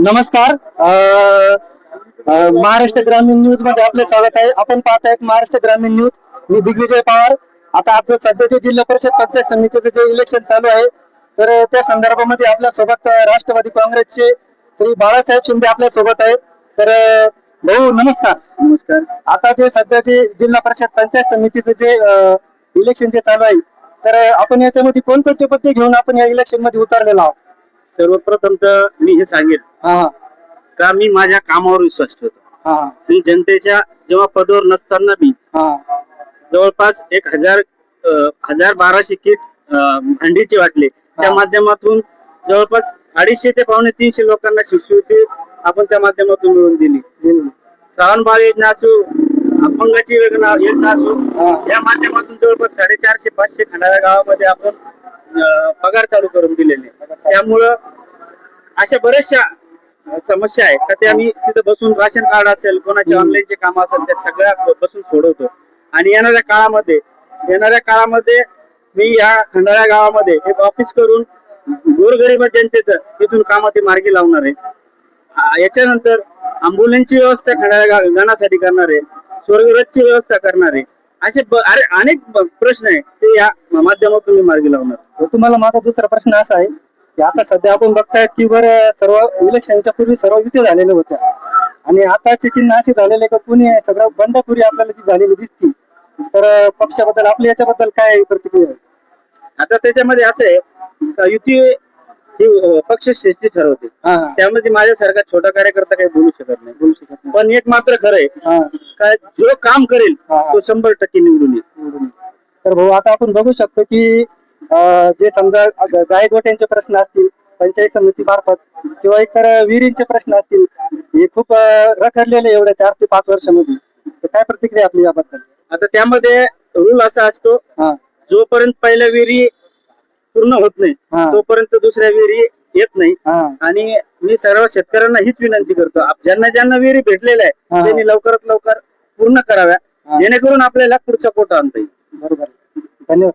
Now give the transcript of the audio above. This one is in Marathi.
नमस्कार. महाराष्ट्र ग्रामीण न्यूज मध्ये आपले स्वागत आहे. आपण पाहत आहेत महाराष्ट्र ग्रामीण न्यूज. मी दिग्विजय पवार. आता सध्याचे जिल्हा परिषद पंचायत समितीचे जे इलेक्शन चालू आहे, तर त्या संदर्भामध्ये आपल्या सोबत राष्ट्रवादी काँग्रेसचे श्री बाळासाहेब शिंदे आपल्या सोबत आहेत. तर भाऊ नमस्कार. नमस्कार. आता जे सध्याचे जिल्हा परिषद पंचायत समितीचे जे इलेक्शन जे चालू आहे, तर आपण याच्यामध्ये कोणकोणते पद्धती घेऊन आपण या इलेक्शन मध्ये उतरलेलो आहोत? सर्वप्रथम तर मी हे सांगेल हा का मी माझ्या कामावर विश्वास ठेवतो. हा मी जनतेच्या जेव्हा पदावर नसताना मी हा जवळपास 1200 किट भांडीचे वाटले. त्या माध्यमातून जवळपास 250 ते 350 लोकांना शिष्यवृत्ती आपण त्या माध्यमातून मिळवून दिली. श्रावणबाळ योजना असो, अपंगाची योजना असो, या माध्यमातून जवळपास 450-500 खंडाळा गावामध्ये आपण पगार चालू करून दिलेले. त्यामुळं अशा बऱ्याचशा समस्या आहे का ते आम्ही तिथं बसून राशन कार्ड असेल, कोणाचे ऑनलाईनचे काम असेल, त्या सगळ्या बसून सोडवतो. आणि येणाऱ्या काळामध्ये मी या खंडाळा गावामध्ये एक ऑफिस करून गोरगरीब जनतेचं तिथून काम ते मार्गी लावणार आहे. याच्यानंतर अँब्युलन्सची व्यवस्था खंडाळा गणासाठी करणार आहे, स्वर्गरथची व्यवस्था करणार आहे. असे अनेक प्रश्न आहे ते या माध्यमातून मी मार्गी लावणार. तुम्हाला माझा दुसरा प्रश्न असा आहे की आता सध्या आपण बघतायत की सर्व इलेक्शनच्या पूर्वी सर्व युती झालेल्या होत्या आणि आताचे चिन्ह असे झालेले का कुणी सगळं बंडपुरी आपल्याला ती झालेली दिसती. तर पक्षाबद्दल आपल्या याच्याबद्दल काय प्रतिक्रिया आहे? आता त्याच्यामध्ये असं आहे का युती ही पक्षश्रेष्ठी ठरवते. त्यामध्ये माझ्यासारखा छोटा कार्यकर्ता काही बोलू शकत नाही. पण एक मात्र खरं आहे का जो काम करेल तो 100% निवडून येईल. तर भाऊ आता आपण बघू शकतो की जे समजा गायगोट्यांचे प्रश्न असतील पंचायत समिती मार्फत किंवा इतर विहिरींचे प्रश्न असतील, हे खूप रखडलेले एवढ्या 4 ते 5 वर्षामध्ये. तर काय प्रतिक्रिया आपली याबद्दल? आता त्यामध्ये रूल असा असतो, जोपर्यंत पहिल्या विहिरी पूर्ण होत नाही तोपर्यंत दुसऱ्या विहिरी येत नाही. आणि मी सर्व शेतकऱ्यांना हीच विनंती करतो, ज्यांना विहिरी भेटलेल्या आहे त्यांनी लवकरात लवकर पूर्ण कराव्या, जेणेकरून आपल्याला पुढचा कोटा आणता येईल. बरोबर. धन्यवाद.